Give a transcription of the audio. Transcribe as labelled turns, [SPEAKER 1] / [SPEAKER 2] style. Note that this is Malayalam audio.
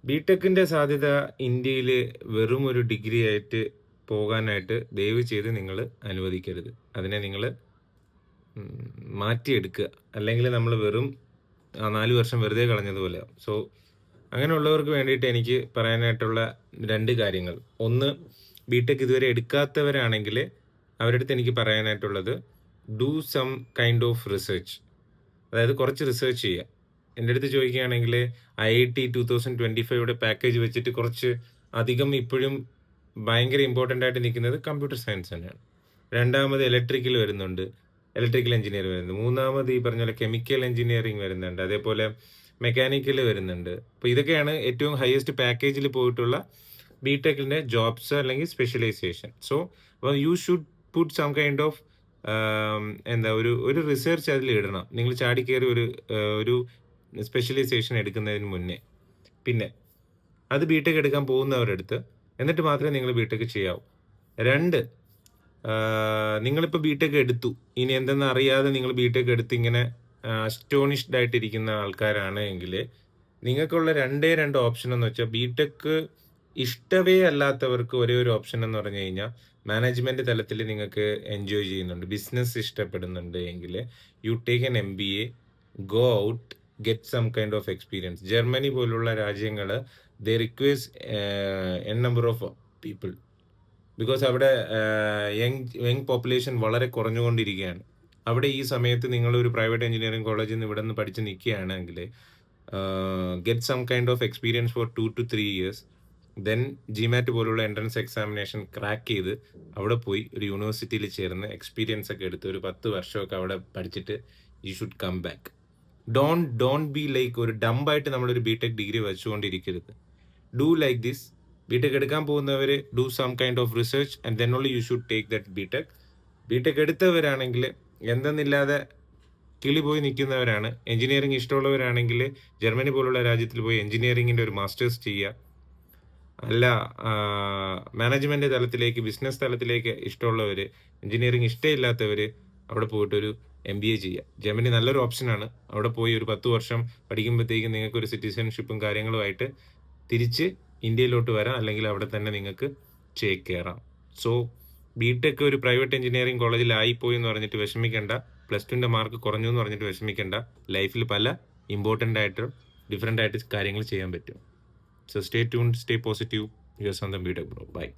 [SPEAKER 1] ബിടെക്കിന്റെ സാധ്യത ഇന്ത്യയിൽ വെറും ഒരു ഡിഗ്രി ആയിട്ട് പോകാനായിട്ട് ദയവ് ചെയ്ത് നിങ്ങൾ അനുവദിക്കരുത്. അതിനെ നിങ്ങൾ മാറ്റിയെടുക്കുക. അല്ലെങ്കിൽ നമ്മൾ വെറും 4 വർഷം വെറുതെ കളഞ്ഞതുപോലെ. സോ അങ്ങനെയുള്ളവർക്ക് വേണ്ടിയിട്ട് എനിക്ക് പറയാനായിട്ടുള്ള 2 കാര്യങ്ങൾ. ഒന്ന്, ബിടെക് ഇതുവരെ എടുക്കാത്തവരാണെങ്കിൽ അവരുടെ അടുത്ത് എനിക്ക് പറയാനായിട്ടുള്ളത്, do some kind of research. അതായത് കുറച്ച് റിസർച്ച് ചെയ്യുക. എൻ്റെ അടുത്ത് ചോദിക്കുകയാണെങ്കിൽ IIT 2025 പാക്കേജ് വെച്ചിട്ട് കുറച്ച് അധികം ഇപ്പോഴും ഭയങ്കര ഇമ്പോർട്ടൻ്റ് ആയിട്ട് നിൽക്കുന്നത് കമ്പ്യൂട്ടർ സയൻസ് തന്നെയാണ്. രണ്ടാമത് ഇലക്ട്രിക്കൽ വരുന്നുണ്ട്, ഇലക്ട്രിക്കൽ എഞ്ചിനീയർ വരുന്നുണ്ട്. മൂന്നാമത് ഈ പറഞ്ഞ പോലെ കെമിക്കൽ എഞ്ചിനീയറിംഗ് വരുന്നുണ്ട്, അതേപോലെ മെക്കാനിക്കൽ വരുന്നുണ്ട്. അപ്പോൾ ഇതൊക്കെയാണ് ഏറ്റവും ഹയസ്റ്റ് പാക്കേജിൽ പോയിട്ടുള്ള ബിടെക്കിൻ്റെ ജോബ്സ് അല്ലെങ്കിൽ specialization. So you should put some kind of എന്താ ഒരു റിസർച്ച് അതിൽ ഇടണം. നിങ്ങൾ ചാടിക്കയറി ഒരു സ്പെഷ്യലൈസേഷൻ എടുക്കുന്നതിന് മുന്നേ. പിന്നെ അത് ബിടെക് എടുക്കാൻ പോകുന്നവരുടെ അടുത്ത് എന്നിട്ട് മാത്രമേ നിങ്ങൾ ബിടെക് ചെയ്യാവൂ. 2, നിങ്ങളിപ്പോൾ ബിടെക് എടുത്തു, ഇനി എന്തെന്ന് അറിയാതെ നിങ്ങൾ ബിടെക് എടുത്ത് ഇങ്ങനെ അസ്റ്റോണിഷ്ഡ് ആയിട്ടിരിക്കുന്ന ആൾക്കാരാണ് എങ്കിൽ നിങ്ങൾക്കുള്ള 2 ഓപ്ഷൻ എന്ന് വെച്ചാൽ, ബിടെക് ഇഷ്ടവേ അല്ലാത്തവർക്ക് ഒരേ ഒരു ഓപ്ഷൻ എന്ന് പറഞ്ഞു കഴിഞ്ഞാൽ, മാനേജ്മെന്റ് തലത്തിൽ നിങ്ങൾക്ക് എൻജോയ് ചെയ്യുന്നുണ്ട്, ബിസിനസ് ഇഷ്ടപ്പെടുന്നുണ്ട് എങ്കിൽ you take an MBA, go out, get some kind of experience. Germany പോലുള്ള രാജ്യങ്ങൾ they request an number of people, because അവിടെ യങ് പോപ്പുലേഷൻ വളരെ കുറഞ്ഞുകൊണ്ടിരിക്കുകയാണ്. അവിടെ ഈ സമയത്ത് നിങ്ങൾ ഒരു പ്രൈവറ്റ് എഞ്ചിനീയറിംഗ് കോളേജിൽ നിന്ന് ഇവിടെ നിന്ന് പഠിച്ച് നിൽക്കുകയാണെങ്കിൽ get some kind of experience for 2 to 3 years, then GMAT പോലുള്ള എൻട്രൻസ് എക്സാമിനേഷൻ ക്രാക്ക് ചെയ്ത് അവിടെ പോയി ഒരു യൂണിവേഴ്സിറ്റിയിൽ ചേർന്ന് എക്സ്പീരിയൻസ് ഒക്കെ എടുത്ത് ഒരു 10 വർഷമൊക്കെ അവിടെ പഠിച്ചിട്ട് you should come back. Don't be like ഒരു ഡംബായിട്ട് നമ്മളൊരു ബിടെക് ഡിഗ്രി വെച്ചുകൊണ്ടിരിക്കരുത്. Do like this. ബിടെക് എടുക്കാൻ പോകുന്നവർ do some kind of research and then only you should take that BTech. BTech എടുത്തവരാണെങ്കിൽ എന്തെന്നില്ലാതെ കിളി പോയി നിൽക്കുന്നവരാണ്. എഞ്ചിനീയറിംഗ് ഇഷ്ടമുള്ളവരാണെങ്കിൽ ജർമ്മനി പോലുള്ള രാജ്യത്തിൽ പോയി എഞ്ചിനീയറിംഗിൻ്റെ ഒരു മാസ്റ്റേഴ്സ് ചെയ്യുക. അല്ല, മാനേജ്മെന്റ് തലത്തിലേക്ക്, ബിസിനസ് തലത്തിലേക്ക് ഇഷ്ടമുള്ളവർ, എഞ്ചിനീയറിംഗ് ഇഷ്ടമില്ലാത്തവർ അവിടെ പോയിട്ടൊരു MBA ചെയ്യുക. ജർമ്മനി നല്ലൊരു ഓപ്ഷനാണ്. അവിടെ പോയി ഒരു 10 വർഷം പഠിക്കുമ്പോഴത്തേക്കും നിങ്ങൾക്ക് ഒരു സിറ്റിസൺഷിപ്പും കാര്യങ്ങളുമായിട്ട് തിരിച്ച് ഇന്ത്യയിലോട്ട് വരാം, അല്ലെങ്കിൽ അവിടെ തന്നെ നിങ്ങൾക്ക് ചേക്കേറാം. സോ ബിടെക് ഒരു പ്രൈവറ്റ് എഞ്ചിനീയറിംഗ് കോളേജിൽ ആയിപ്പോയി എന്ന് പറഞ്ഞിട്ട് വിഷമിക്കേണ്ട, +2 മാർക്ക് കുറഞ്ഞു എന്ന് പറഞ്ഞിട്ട് വിഷമിക്കേണ്ട. ലൈഫിൽ പല ഇമ്പോർട്ടൻ്റ് ആയിട്ട് ഡിഫറെൻ്റ് ആയിട്ട് കാര്യങ്ങൾ ചെയ്യാൻ പറ്റും. So stay tuned, stay positive. Your Sandham BTech Bro. Bye.